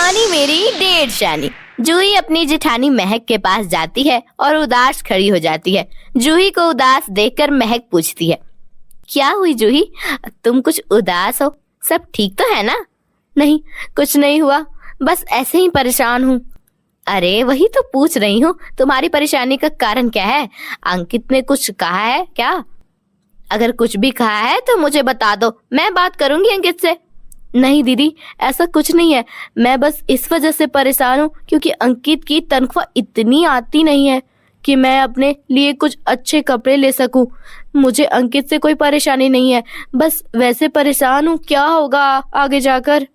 जेठानी मेरी डेढ़ शानी। जूही अपनी जेठानी महक के पास जाती है और उदास खड़ी हो जाती है। जूही को उदास देखकर महक पूछती है, क्या हुई जूही, तुम कुछ उदास हो? सब ठीक तो है ना? नहीं, कुछ नहीं हुआ, बस ऐसे ही परेशान हूँ। अरे वही तो पूछ रही हूँ, तुम्हारी परेशानी का कारण क्या है? अंकित ने कुछ कहा है क्या? अगर कुछ भी कहा है तो मुझे बता दो, मैं बात करूंगी अंकित से। नहीं दीदी, ऐसा कुछ नहीं है, मैं बस इस वजह से परेशान हूँ क्योंकि अंकित की तनख्वाह इतनी आती नहीं है कि मैं अपने लिए कुछ अच्छे कपड़े ले सकूं। मुझे अंकित से कोई परेशानी नहीं है, बस वैसे परेशान हूँ, क्या होगा आगे जाकर।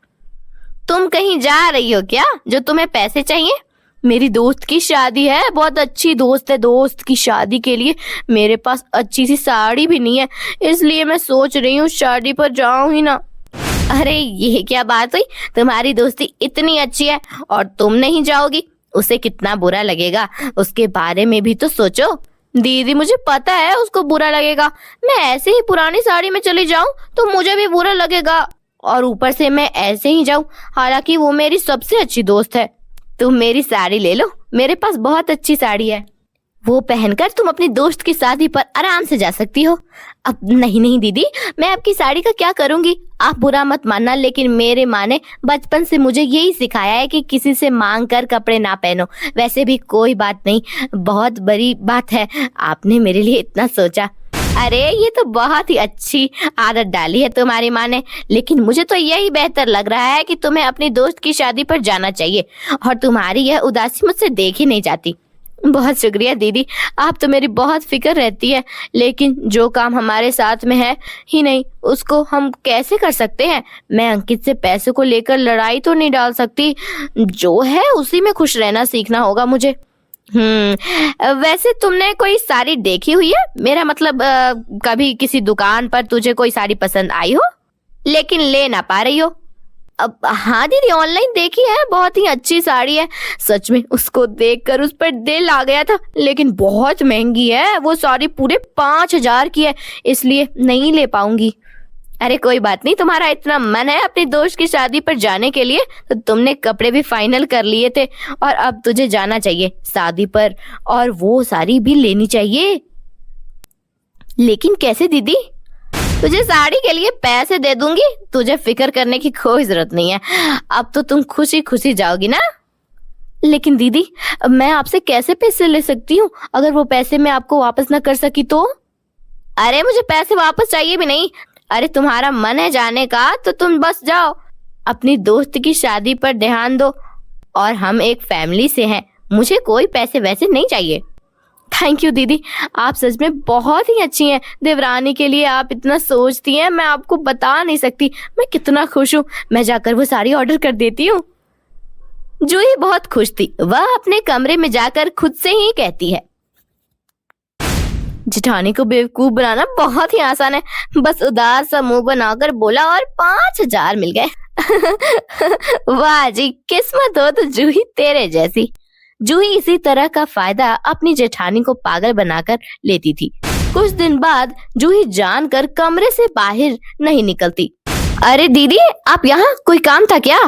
तुम कहीं जा रही हो क्या जो तुम्हें पैसे चाहिए? मेरी दोस्त की शादी है, बहुत अच्छी दोस्त है, दोस्त की शादी के लिए मेरे पास अच्छी सी साड़ी भी नहीं है, इसलिए मैं सोच रही हूँ शादी पर जाऊं ही ना। अरे ये क्या बात हुई, तुम्हारी दोस्ती इतनी अच्छी है और तुम नहीं जाओगी, उसे कितना बुरा लगेगा, उसके बारे में भी तो सोचो। दीदी मुझे पता है उसको बुरा लगेगा, मैं ऐसे ही पुरानी साड़ी में चली जाऊं तो मुझे भी बुरा लगेगा, और ऊपर से मैं ऐसे ही जाऊं, हालांकि वो मेरी सबसे अच्छी दोस्त है। तुम मेरी साड़ी ले लो, मेरे पास बहुत अच्छी साड़ी है, वो पहनकर तुम अपनी दोस्त की शादी पर आराम से जा सकती हो। अब नहीं नहीं दीदी, मैं आपकी साड़ी का क्या करूंगी, आप बुरा मत मानना, लेकिन मेरे माँ ने बचपन से मुझे यही सिखाया है कि किसी से मांग कर कपड़े ना पहनो। वैसे भी कोई बात नहीं, बहुत बड़ी बात है आपने मेरे लिए इतना सोचा। अरे ये तो बहुत ही अच्छी आदत डाली है तुम्हारी माँ ने, लेकिन मुझे तो यही बेहतर लग रहा है कि तुम्हें अपनी दोस्त की शादी पर जाना चाहिए, और तुम्हारी यह उदासी मुझसे देखी नहीं जाती। बहुत शुक्रिया दीदी, आप तो मेरी बहुत फिक्र रहती है, लेकिन जो काम हमारे साथ में है ही नहीं उसको हम कैसे कर सकते हैं? मैं अंकित से पैसे को लेकर लड़ाई तो नहीं डाल सकती, जो है उसी में खुश रहना सीखना होगा मुझे। वैसे तुमने कोई साड़ी देखी हुई है? मेरा मतलब कभी किसी दुकान पर तुझे कोई साड़ी पसंद आई हो लेकिन ले ना पा रही हो? अब हाँ दीदी, ऑनलाइन देखी है, बहुत ही अच्छी साड़ी है, सच में उसको देखकर उस पर दिल आ गया था, लेकिन बहुत महंगी है वो साड़ी, पूरे 5,000 की है, इसलिए नहीं ले पाऊंगी। अरे कोई बात नहीं, तुम्हारा इतना मन है अपनी दोस्त की शादी पर जाने के लिए तो तुमने कपड़े भी फाइनल कर लिए थे और अब तुझे जाना चाहिए शादी पर, और वो साड़ी भी लेनी चाहिए। लेकिन कैसे दीदी? तुझे साड़ी के लिए पैसे दे दूंगी, तुझे फिक्र करने की कोई जरूरत नहीं है, अब तो तुम खुशी खुशी जाओगी ना। लेकिन दीदी मैं आपसे कैसे पैसे ले सकती हूँ, अगर वो पैसे मैं आपको वापस ना कर सकी तो? अरे मुझे पैसे वापस चाहिए भी नहीं, अरे तुम्हारा मन है जाने का तो तुम बस जाओ, अपनी दोस्त की शादी पर ध्यान दो, और हम एक फैमिली से हैं, मुझे कोई पैसे वैसे नहीं चाहिए। थैंक यू दीदी, आप सच में बहुत ही अच्छी हैं, देवरानी के लिए आप इतना सोचती हैं, मैं आपको बता नहीं सकती मैं कितना खुश हूँ। मैं जाकर वो साड़ी ऑर्डर कर देती हूँ। जूही बहुत खुश थी, वह अपने कमरे में जाकर खुद से ही कहती है, जेठानी को बेवकूफ बनाना बहुत ही आसान है, बस उदास सा मुंह बनाकर बोला और 5,000 मिल गए। वाह जी, किस्मत हो तो जूही तेरे जैसी। जूही इसी तरह का फायदा अपनी जेठानी को पागल बनाकर लेती थी। कुछ दिन बाद जूही जानकर कमरे से बाहर नहीं निकलती। अरे दीदी, आप यहाँ, कोई काम था क्या?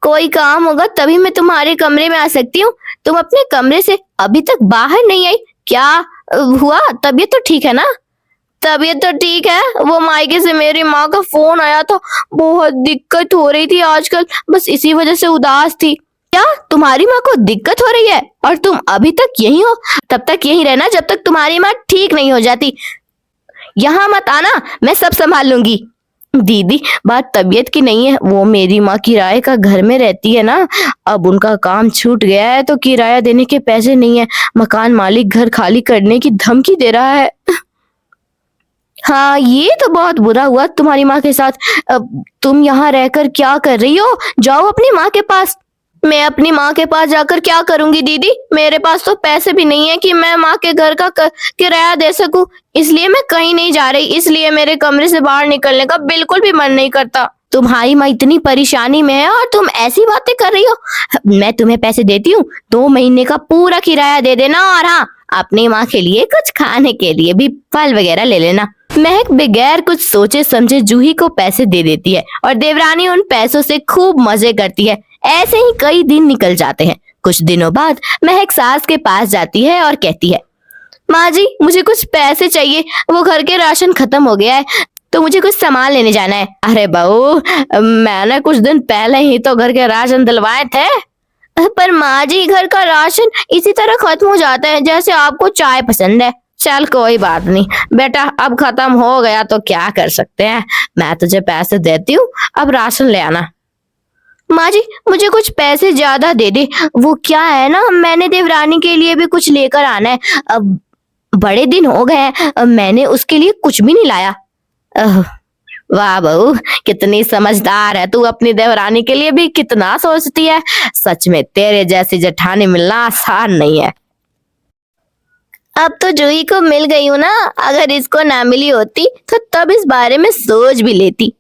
कोई काम होगा तभी मैं तुम्हारे कमरे में आ सकती हूँ, तुम अपने कमरे से अभी तक बाहर नहीं आई, क्या हुआ? तबीयत तो ठीक है ना? तबीयत तो ठीक है, वो मायके से मेरी माँ का फोन आया था, बहुत दिक्कत हो रही थी आजकल, बस इसी वजह से उदास थी। क्या तुम्हारी माँ को दिक्कत हो रही है और तुम अभी तक यहीं हो? तब तक यहीं रहना जब तक तुम्हारी माँ ठीक नहीं हो जाती, यहाँ मत आना, मैं सब संभाल लूंगी। दीदी बात तबीयत की नहीं है, वो मेरी माँ किराए का घर में रहती है ना, अब उनका काम छूट गया है तो किराया देने के पैसे नहीं है, मकान मालिक घर खाली करने की धमकी दे रहा है। हाँ ये तो बहुत बुरा हुआ तुम्हारी माँ के साथ, अब तुम यहाँ रहकर क्या कर रही हो? जाओ अपनी माँ के पास। मैं अपनी माँ के पास जाकर क्या करूंगी दीदी, मेरे पास तो पैसे भी नहीं है कि मैं माँ के घर का किराया दे सकूं, इसलिए मैं कहीं नहीं जा रही, इसलिए मेरे कमरे से बाहर निकलने का बिल्कुल भी मन नहीं करता। तुम्हारी माँ इतनी परेशानी में है और तुम ऐसी बातें कर रही हो? मैं तुम्हें पैसे देती हूँ, 2 महीने का पूरा किराया दे देना, और हाँ अपनी माँ के लिए कुछ खाने के लिए भी फल वगैरह ले लेना। महक बगैर कुछ सोचे समझे जूही को पैसे दे देती है और देवरानी उन पैसों से खूब मजे करती है। ऐसे ही कई दिन निकल जाते हैं। कुछ दिनों बाद महक सास के पास जाती है और कहती है, माँ जी मुझे कुछ पैसे चाहिए, वो घर के राशन खत्म हो गया है तो मुझे कुछ सामान लेने जाना है। अरे बहू, मैंने कुछ दिन पहले ही तो घर के राशन दिलवाए थे। पर माँ जी घर का राशन इसी तरह खत्म हो जाता है जैसे आपको चाय पसंद है। चल कोई बात नहीं बेटा, अब खत्म हो गया तो क्या कर सकते हैं, मैं तुझे पैसे देती हूँ, अब राशन ले आना। माँ जी मुझे कुछ पैसे ज्यादा दे दे, वो क्या है ना, मैंने देवरानी के लिए भी कुछ लेकर आना है। अब बड़े दिन हो गए हैं, मैंने उसके लिए कुछ भी नहीं लाया। वाह बहू, कितनी समझदार है तू, अपनी देवरानी के लिए भी कितना सोचती है। सच में तेरे जैसी जेठानी मिलना आसान नहीं है। अब तो जूही को मिल गई हूं ना, अगर इसको ना मिली होती तो तब इस बारे में सोच भी लेती।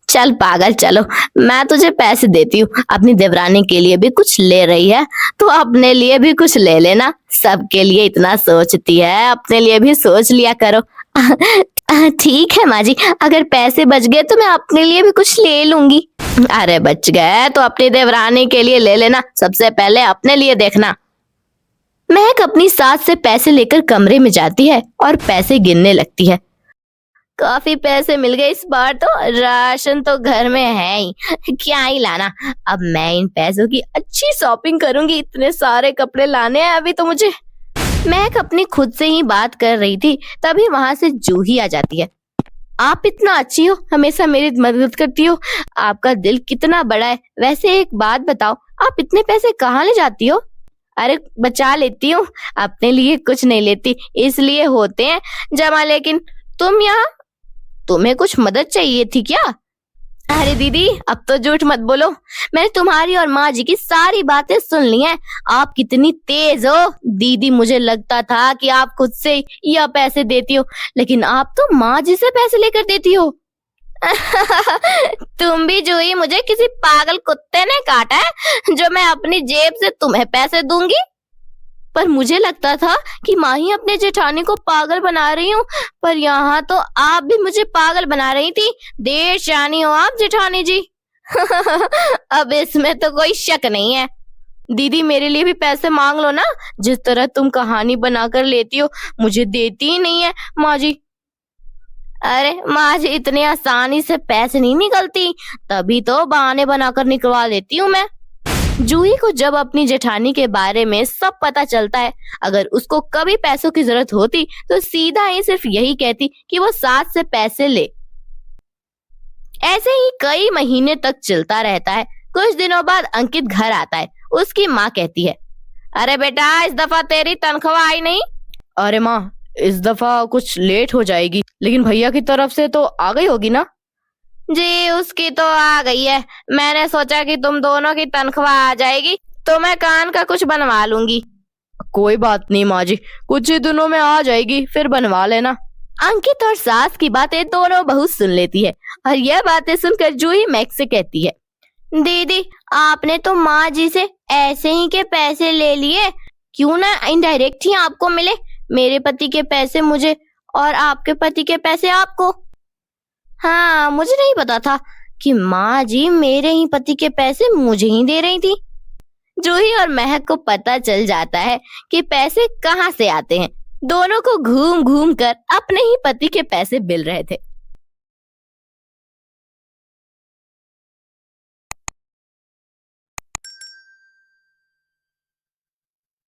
चल पागल, चलो मैं तुझे पैसे देती हूँ, अपनी देवरानी के लिए भी कुछ ले रही है तो अपने लिए भी कुछ ले लेना। सबके लिए इतना सोचती है, अपने लिए भी सोच लिया करो। ठीक है माँ जी, अगर पैसे बच गए तो मैं अपने लिए भी कुछ ले लूंगी। अरे बच गए तो अपनी देवरानी के लिए ले लेना, सबसे पहले अपने लिए देखना। महक अपनी सास से पैसे लेकर कमरे में जाती है और पैसे गिनने लगती है। काफी पैसे मिल गए इस बार तो, राशन तो घर में है ही, क्या ही लाना। अब मैं इन पैसों की अच्छी शॉपिंग करूंगी, इतने सारे कपड़े लाने हैं अभी तो मुझे। महक अपनी खुद से ही बात कर रही थी, तभी वहां से जूही आ जाती है। आप इतना अच्छी हो, हमेशा मेरी मदद करती हो, आपका दिल कितना बड़ा है। वैसे एक बात बताओ, आप इतने पैसे कहाँ ले जाती हो? अरे बचा लेती हूँ, अपने लिए कुछ नहीं लेती, इसलिए होते हैं जमा। लेकिन तुम यहाँ, तुम्हें कुछ मदद चाहिए थी क्या? अरे दीदी अब तो झूठ मत बोलो, मैंने तुम्हारी और माँ जी की सारी बातें सुन ली हैं। आप कितनी तेज हो दीदी, मुझे लगता था कि आप खुद से यह पैसे देती हो, लेकिन आप तो माँ जी से पैसे लेकर देती हो। तुम भी जूही, मुझे किसी पागल कुत्ते ने काटा है जो मैं अपनी जेब से तुम्हें पैसे दूंगी? पर मुझे लगता था कि माँ ही अपने जेठानी को पागल बना रही हूँ, पर यहाँ तो आप भी मुझे पागल बना रही थी। देर शानी हो आप जेठानी जी। अब इसमें तो कोई शक नहीं है। दीदी मेरे लिए भी पैसे मांग लो ना, जिस तरह तुम कहानी बनाकर लेती हो, मुझे देती ही नहीं है माँ जी। अरे माँ जी इतनी आसानी से पैसे नहीं निकलती, तभी तो बहाने बनाकर निकलवा लेती हूँ मैं। जूही को जब अपनी जेठानी के बारे में सब पता चलता है, अगर उसको कभी पैसों की जरूरत होती तो सीधा ही सिर्फ यही कहती कि वो सास से पैसे ले। ऐसे ही कई महीने तक चलता रहता है। कुछ दिनों बाद अंकित घर आता है। उसकी माँ कहती है, अरे बेटा इस दफा तेरी तनख्वाह आई नहीं? अरे माँ इस दफा कुछ लेट हो जाएगी, लेकिन भैया की तरफ से तो आ गई होगी ना? जी उसकी तो आ गई है, मैंने सोचा कि तुम दोनों की तनख्वाह आ जाएगी तो मैं कान का कुछ बनवा लूंगी। कोई बात नहीं माँ जी, कुछ ही दिनों में आ जाएगी, फिर बनवा लेना। अंकित और सास की बातें दोनों बहू सुन लेती है और यह बातें सुनकर जूही मैक्स से कहती है, दीदी आपने तो माँ जी से ऐसे ही के पैसे ले लिए, क्यों ना इनडायरेक्ट ही आपको मिले, मेरे पति के पैसे मुझे और आपके पति के पैसे आपको। हाँ मुझे नहीं पता था कि माँ जी मेरे ही पति के पैसे मुझे ही दे रही थी। जूही और महक को पता चल जाता है कि पैसे कहाँ से आते हैं। दोनों को घूम घूम कर अपने ही पति के पैसे मिल रहे थे।